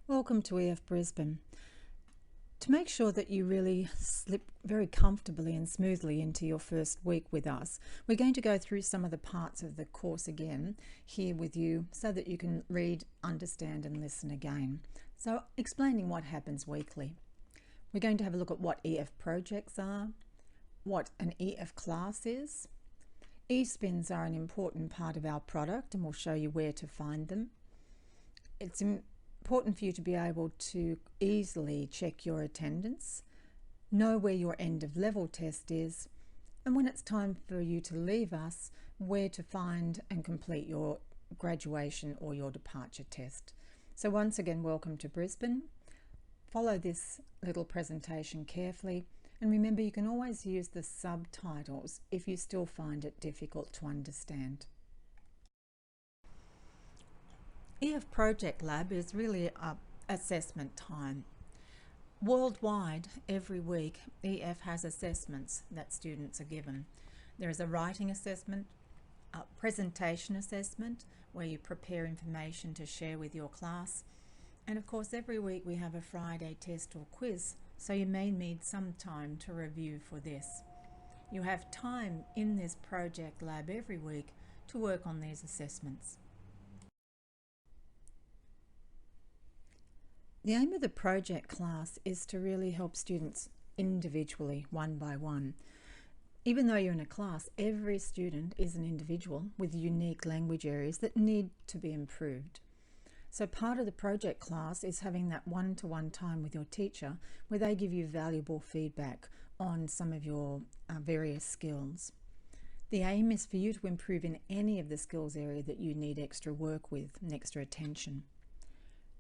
Welcome to EF Brisbane. To make sure that you really slip very comfortably and smoothly into your first week with us, we're going to go through some of the parts of the course again here with you so that you can read, understand and listen again. So explaining what happens weekly. We're going to have a look at what EF projects are, what an EF class is. eSpins are an important part of our product and we'll show you where to find them. It's important for you to be able to easily check your attendance, know where your end of level test is, and when it's time for you to leave us, where to find and complete your graduation or your departure test. So once again, welcome to Brisbane. Follow this little presentation carefully, and remember you can always use the subtitles if you still find it difficult to understand. EF Project Lab is really assessment time. Worldwide, every week, EF has assessments that students are given. There is a writing assessment, a presentation assessment, where you prepare information to share with your class. And of course, every week we have a Friday test or quiz, so you may need some time to review for this. You have time in this project lab every week to work on these assessments. The aim of the project class is to really help students individually, one by one. Even though you're in a class, every student is an individual with unique language areas that need to be improved. So part of the project class is having that one-to-one time with your teacher where they give you valuable feedback on some of your various skills. The aim is for you to improve in any of the skills area that you need extra work with and extra attention.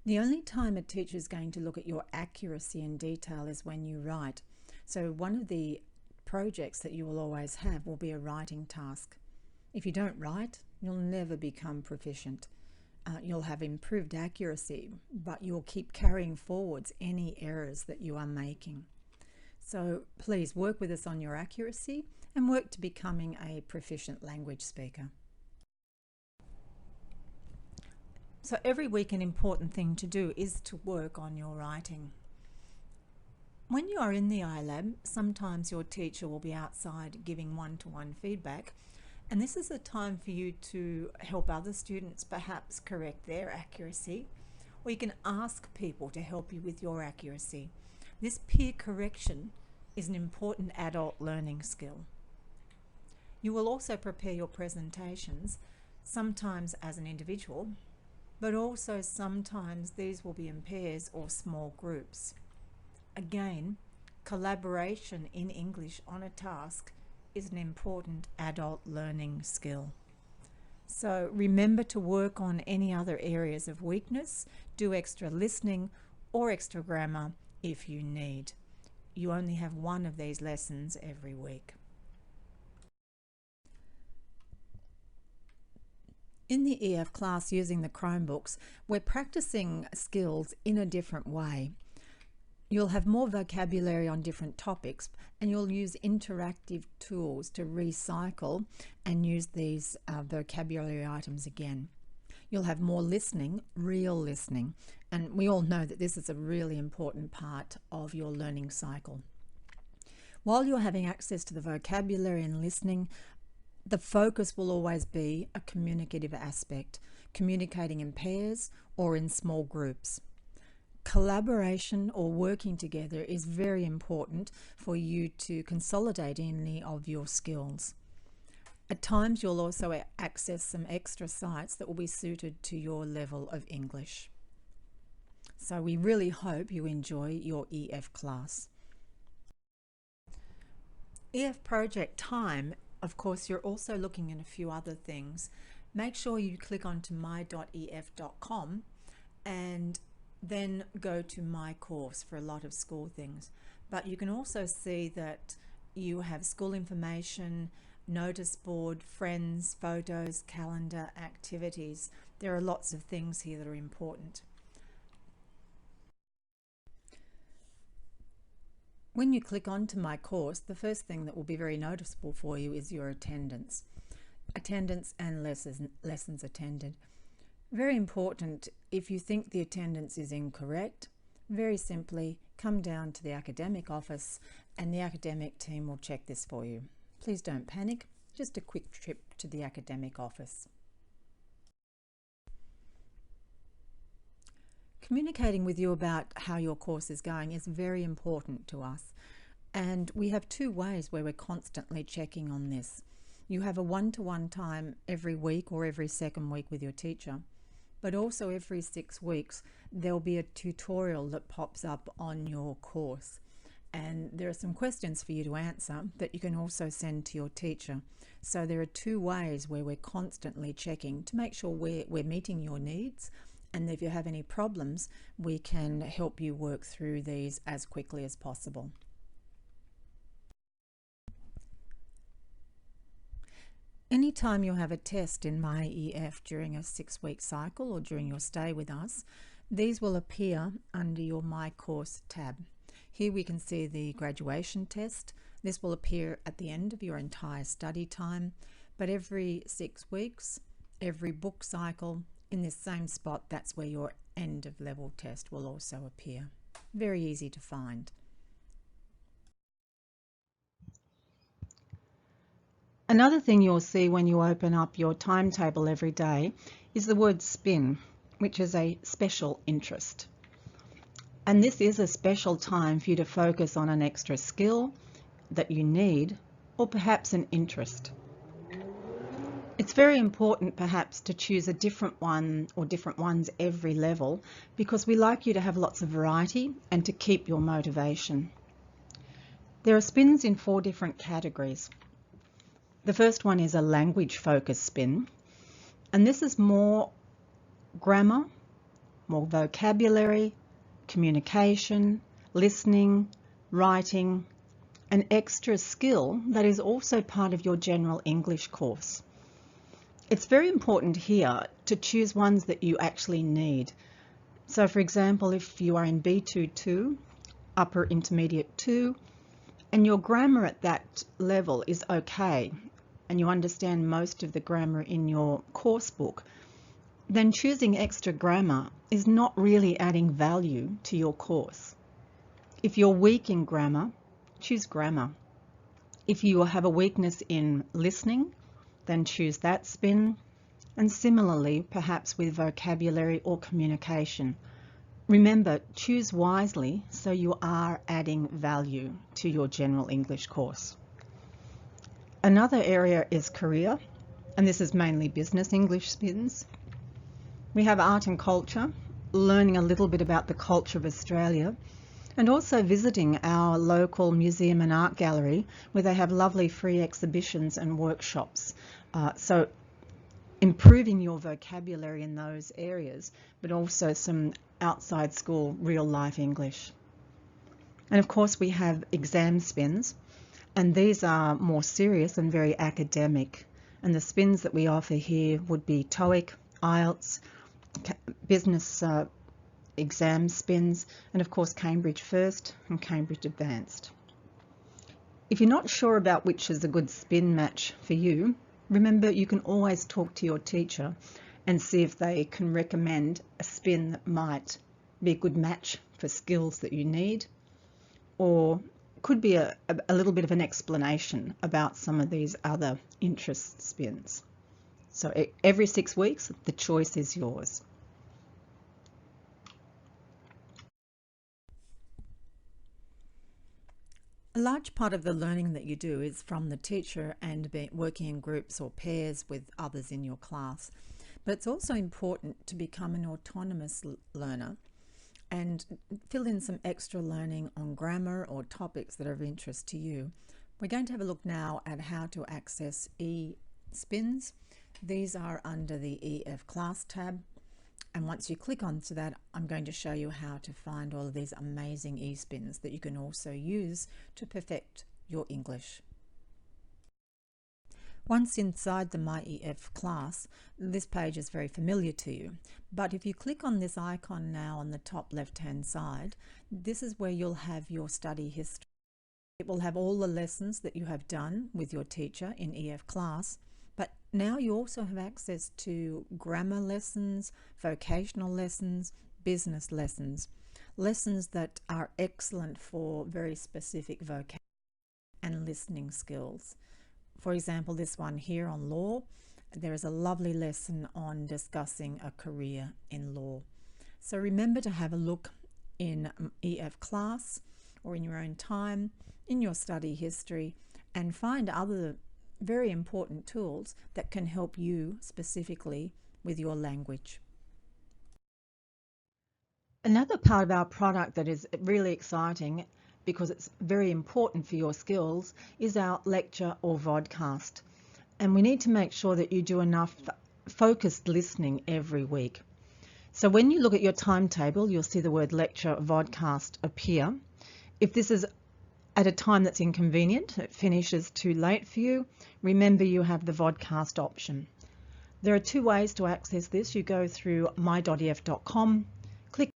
The only time a teacher is going to look at your accuracy and detail is when you write. So one of the projects that you will always have will be a writing task. If you don't write, you'll never become proficient. You'll have improved accuracy, but you'll keep carrying forwards any errors that you are making. So please work with us on your accuracy and work to becoming a proficient language speaker. So every week an important thing to do is to work on your writing. When you are in the iLab, sometimes your teacher will be outside giving one-to-one feedback, and this is a time for you to help other students perhaps correct their accuracy, or you can ask people to help you with your accuracy. This peer correction is an important adult learning skill. You will also prepare your presentations, sometimes as an individual, but also sometimes these will be in pairs or small groups. Again, collaboration in English on a task is an important adult learning skill. So remember to work on any other areas of weakness, do extra listening or extra grammar if you need. You only have one of these lessons every week. In the EF class using the Chromebooks, we're practicing skills in a different way. You'll have more vocabulary on different topics and you'll use interactive tools to recycle and use these vocabulary items again. You'll have more listening, real listening, and we all know that this is a really important part of your learning cycle. While you're having access to the vocabulary and listening, the focus will always be a communicative aspect, communicating in pairs or in small groups. Collaboration or working together is very important for you to consolidate any of your skills. At times you'll also access some extra sites that will be suited to your level of English. So we really hope you enjoy your EF class. EF project time. Of course, you're also looking at a few other things. Make sure you click onto my.ef.com and then go to my course for a lot of school things. But you can also see that you have school information, notice board, friends, photos, calendar, activities. There are lots of things here that are important. When you click onto my course, the first thing that will be very noticeable for you is your attendance and lessons attended. Very important, if you think the attendance is incorrect, very simply come down to the academic office and the academic team will check this for you. Please don't panic, just a quick trip to the academic office. Communicating with you about how your course is going is very important to us, and we have two ways where we're constantly checking on this. You have a one-to-one time every week or every second week with your teacher, but also every 6 weeks there'll be a tutorial that pops up on your course, and there are some questions for you to answer that you can also send to your teacher. So there are two ways where we're constantly checking to make sure we're meeting your needs, and if you have any problems we can help you work through these as quickly as possible. Anytime you have a test in MyEF during a 6-week cycle or during your stay with us, these will appear under your My Course tab. Here we can see the graduation test. This will appear at the end of your entire study time, but every 6 weeks, every book cycle, in this same spot, that's where your end of level test will also appear. Very easy to find. Another thing you'll see when you open up your timetable every day is the word SPIN, which is a special interest. And this is a special time for you to focus on an extra skill that you need, or perhaps an interest. It's very important perhaps to choose a different one or different ones every level, because we like you to have lots of variety and to keep your motivation. There are spins in 4 different categories. The first one is a language focused spin, and this is more grammar, more vocabulary, communication, listening, writing, an extra skill that is also part of your general English course. It's very important here to choose ones that you actually need. So for example, if you are in B2-2, upper intermediate 2, and your grammar at that level is okay, and you understand most of the grammar in your course book, then choosing extra grammar is not really adding value to your course. If you're weak in grammar, choose grammar. If you have a weakness in listening, then choose that spin, and similarly perhaps with vocabulary or communication. Remember, choose wisely so you are adding value to your general English course. Another area is career, and this is mainly business English spins. We have art and culture, learning a little bit about the culture of Australia, and also visiting our local museum and art gallery where they have lovely free exhibitions and workshops. So improving your vocabulary in those areas, but also some outside school real life English. And of course we have exam spins, and these are more serious and very academic. And the spins that we offer here would be TOEIC, IELTS, business exam spins, and of course Cambridge First and Cambridge Advanced. If you're not sure about which is a good spin match for you, remember you can always talk to your teacher and see if they can recommend a spin that might be a good match for skills that you need, or could be a little bit of an explanation about some of these other interest spins. So every 6 weeks, the choice is yours. A large part of the learning that you do is from the teacher and working in groups or pairs with others in your class. But it's also important to become an autonomous learner and fill in some extra learning on grammar or topics that are of interest to you. We're going to have a look now at how to access eSpins. These are under the EF class tab. And once you click onto that, I'm going to show you how to find all of these amazing eSpins that you can also use to perfect your English. Once inside the MyEF class, this page is very familiar to you. But if you click on this icon now on the top left-hand side, this is where you'll have your study history. It will have all the lessons that you have done with your teacher in EF class. But Now you also have access to grammar lessons, vocational lessons, business lessons, lessons that are excellent for very specific vocabulary and listening skills. For example, this one here on law, there is a lovely lesson on discussing a career in law. So remember to have a look in EF class or in your own time, in your study history, and find other very important tools that can help you specifically with your language. Another part of our product that is really exciting because it's very important for your skills is our lecture or vodcast. And we need to make sure that you do enough focused listening every week. So when you look at your timetable, you'll see the word lecture or vodcast appear. If this is at a time that's inconvenient, it finishes too late for you, remember you have the vodcast option. There are two ways to access this. You go through my.ef.com, click,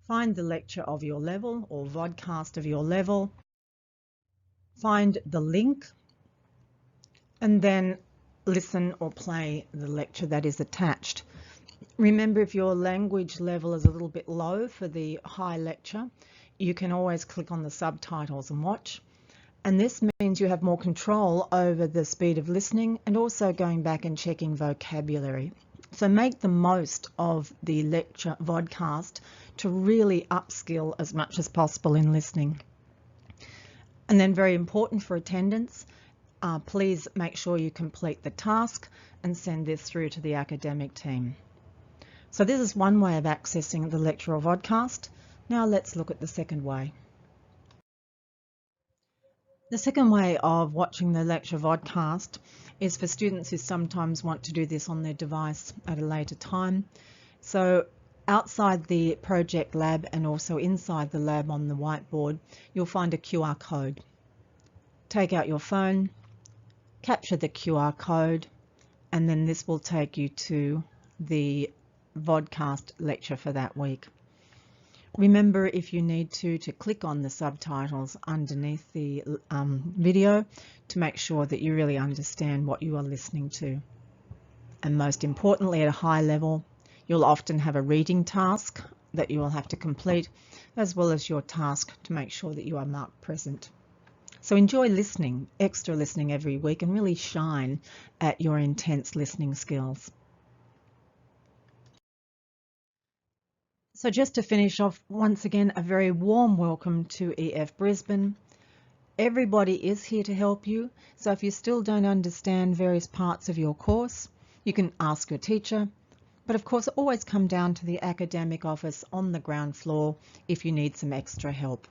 find the lecture of your level or vodcast of your level, find the link, and then listen or play the lecture that is attached. Remember, if your language level is a little bit low for the high lecture, you can always click on the subtitles and watch. And this means you have more control over the speed of listening and also going back and checking vocabulary. So make the most of the lecture vodcast to really upskill as much as possible in listening. And then very important for attendance, please make sure you complete the task and send this through to the academic team. So this is one way of accessing the lecture or vodcast. Now let's look at the second way. The second way of watching the lecture vodcast is for students who sometimes want to do this on their device at a later time. So outside the project lab and also inside the lab on the whiteboard, you'll find a QR code. Take out your phone, capture the QR code, and then this will take you to the vodcast lecture for that week. Remember, if you need to click on the subtitles underneath the video to make sure that you really understand what you are listening to. And most importantly, at a high level, you'll often have a reading task that you will have to complete, as well as your task to make sure that you are marked present. So enjoy listening, extra listening every week, and really shine at your intense listening skills. So just to finish off, once again, a very warm welcome to EF Brisbane. Everybody is here to help you. So if you still don't understand various parts of your course, you can ask your teacher. But of course, always come down to the academic office on the ground floor if you need some extra help.